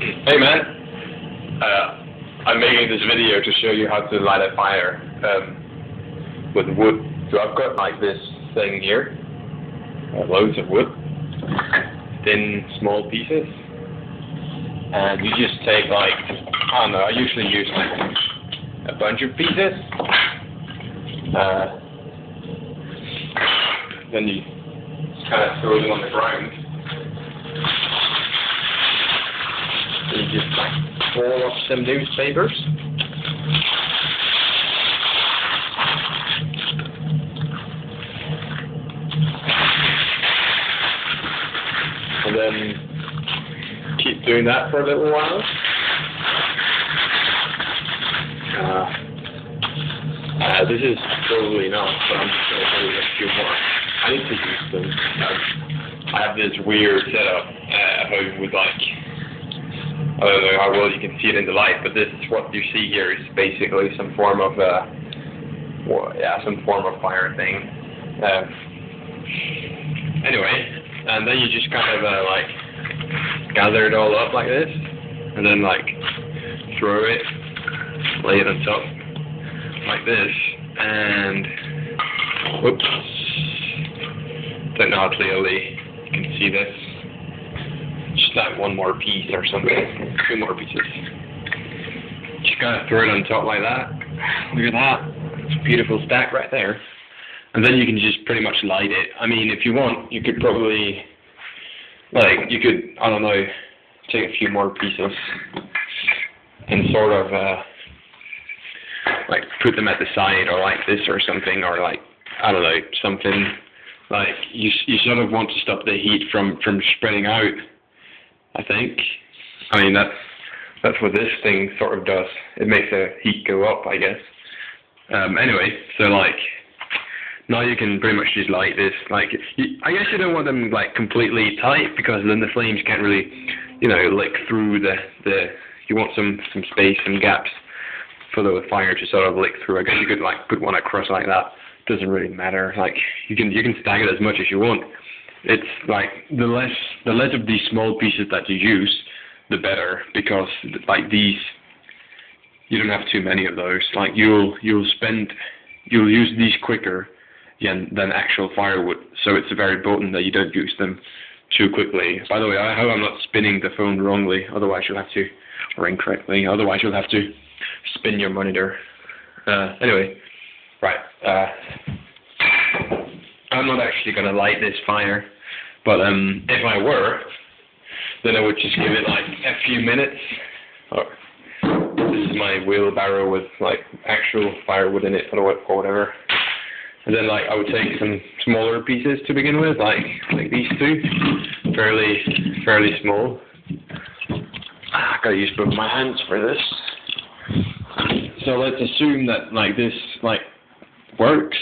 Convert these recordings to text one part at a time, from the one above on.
Hey man, I'm making this video to show you how to light a fire with wood. So I've got like this thing here, loads of wood, thin small pieces, and you just take like, I don't know, I usually use like a bunch of pieces, then you kind of throw them on the ground. You just like roll off some newspapers. And then keep doing that for a little while. This is probably not, but I'm just going to do a few more. I need to use them. I have this weird setup at home with like, I don't know how well you can see it in the light, but this what you see here is basically some form of some form of fire thing. Anyway, and then you just kind of like gather it all up like this, and then like throw it, lay it on top like this, and whoops, don't know how clearly you can see this. Just like one more piece or something, 2 more pieces. Just kind of throw it on top like that. Look at that. It's a beautiful stack right there. And then you can just pretty much light it. I mean, if you want, you could probably, like, you could, I don't know, take a few more pieces and sort of, like, put them at the side or like this or something, or like, I don't know, something. Like, you sort of want to stop the heat from spreading out. I think. I mean, that's what this thing sort of does. It makes the heat go up, I guess. Anyway, so like, now you can pretty much just light this. Like, I guess you don't want them like completely tight, because then the flames can't really, you know, lick through the. You want some space, some gaps for the fire to sort of lick through. I guess you could like put one across like that. Doesn't really matter. Like, you can stack it as much as you want. It's like the less of these small pieces that you use, the better, because like these, you don't have too many of those. Like you'll use these quicker than actual firewood. So it's very important that you don't use them too quickly. By the way, I hope I'm not spinning the phone wrongly. Otherwise you'll have to, or incorrectly. Otherwise you'll have to spin your monitor. Anyway, right. I'm not actually going to light this fire, but if I were, then I would just give it like a few minutes. This is my wheelbarrow with like actual firewood in it or whatever. And then like I would take some smaller pieces to begin with, like these two, fairly small. I gotta use both my hands for this. So let's assume that like this like works.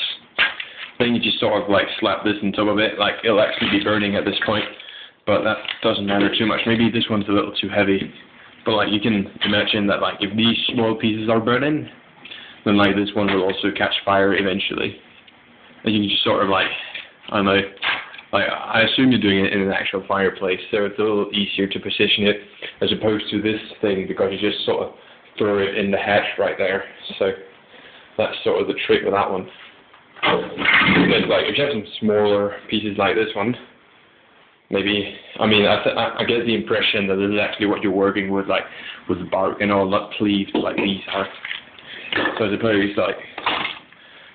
Then you just sort of like slap this on top of it. Like, it'll actually be burning at this point, but that doesn't matter too much. Maybe this one's a little too heavy, but like you can imagine that like if these small pieces are burning, then like this one will also catch fire eventually. And you can just sort of like, I don't know, like I assume you're doing it in an actual fireplace, so it's a little easier to position it as opposed to this thing, because you just sort of throw it in the hatch right there. So that's sort of the trick with that one. Because like if you have some smaller pieces like this one, maybe, I mean, I get the impression that this is actually what you're working with, like with the bark and all, not cleaved like these are. So I suppose like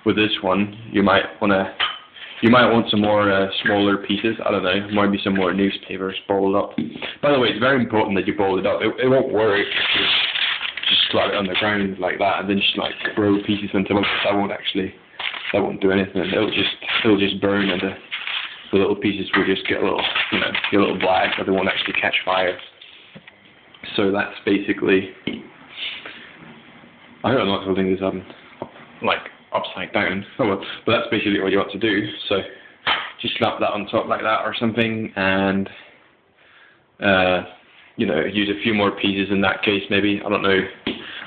with this one, you might want some more smaller pieces. I don't know, maybe some more newspapers balled up. By the way, it's very important that you ball it up. It won't work if you just slap it on the ground like that and then just like throw pieces into it. That won't do anything. It'll just burn, and the little pieces will just get a little, get a little black, but they won't actually catch fire. So that's basically. I hope I'm not holding this up like upside down. Oh well, but that's basically what you want to do. So just slap that on top like that or something, and use a few more pieces in that case. Maybe, I don't know.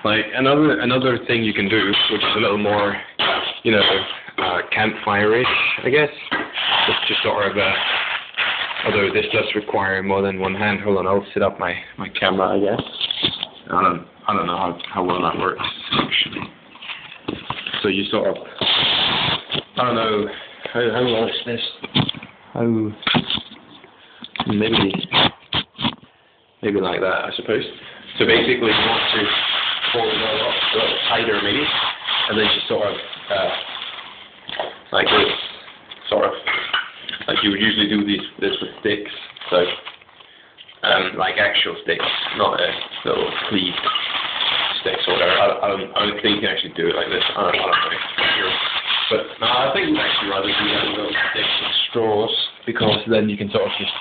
Like another thing you can do, which is a little more, campfire-ish, I guess. It's just sort of Although this does require more than one hand. Hold on, I'll set up my camera, I guess. I don't know how well that works, actually. So you sort of, I don't know, how well is this? Maybe like that, I suppose. So basically you want to fold it all up a little tighter maybe, and then just sort of, like this, sort of, like you would usually do this with sticks, so, like actual sticks, not little cleaved sticks or whatever. I don't think you can actually do it like this. I don't know. But no, I think we'd actually rather do that with little sticks and straws, because then you can sort of just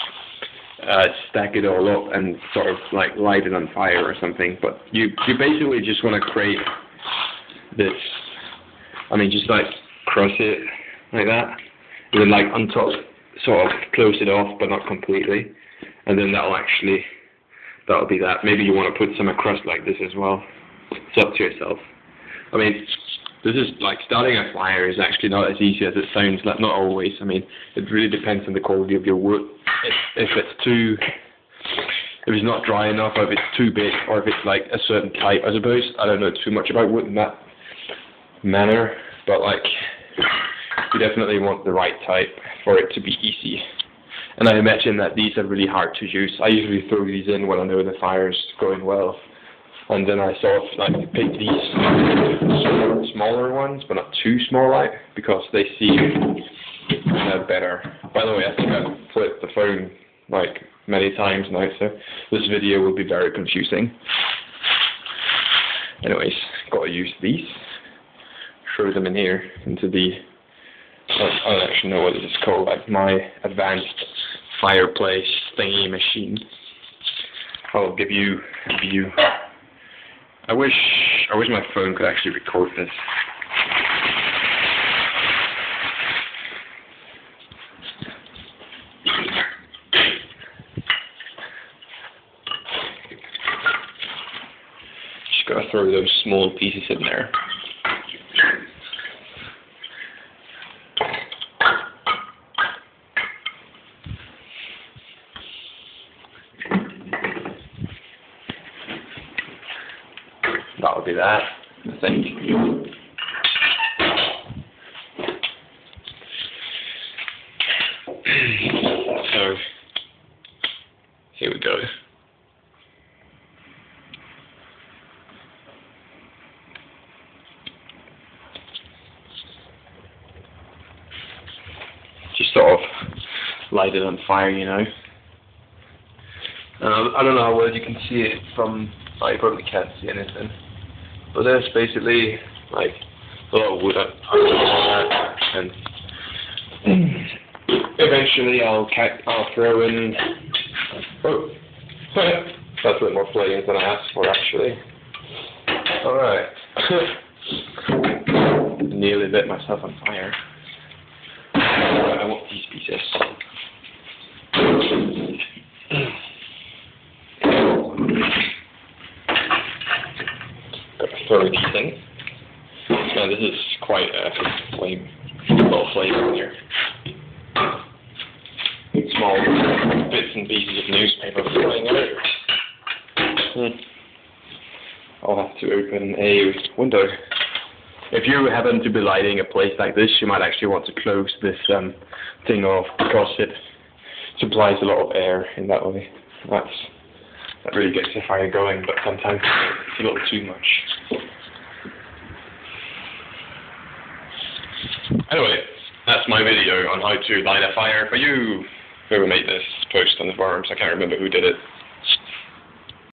stack it all up and sort of like light it on fire or something. But you basically just want to create this, I mean, just like cross it like that, and then like on top sort of close it off but not completely, and then that'll be that. Maybe you want to put some across like this as well. It's up to yourself. I mean, this is like starting a fire is actually not as easy as it sounds. Like, not always. I mean, it really depends on the quality of your wood. If it's not dry enough, or if it's too big, or if it's like a certain type, I suppose. I don't know too much about wood in that manner, but like, you definitely want the right type for it to be easy. And I imagine that these are really hard to use. I usually throw these in when I know the fire's going well. And then I sort of like pick these smaller ones, but not too small, like, because they see better. By the way, I think I've flipped the phone like many times now, so this video will be very confusing. Anyways, gotta use these. Throw them in here into the, I don't actually know what this is called, like my advanced fireplace thingy machine. I'll give you a view. I wish my phone could actually record this. Just gotta throw those small pieces in there. That would be that, I think. So, here we go. Just sort of light it on fire, you know. I don't know how well you can see it from, you probably can't see anything. But there's basically like a lot of wood on that, and eventually I'll throw in. Oh, that's a bit more flames than I asked for, actually. All right, nearly lit myself on fire. I want these pieces. Throw these in. Now this is quite a low flame in here. Small bits and pieces of newspaper flying out. I'll have to open a window. If you happen to be lighting a place like this, you might actually want to close this thing off, because it supplies a lot of air in that way. That really gets the fire going, but sometimes it's a little too much. Anyway, that's my video on how to light a fire for you. Whoever made this post on the forums, I can't remember who did it.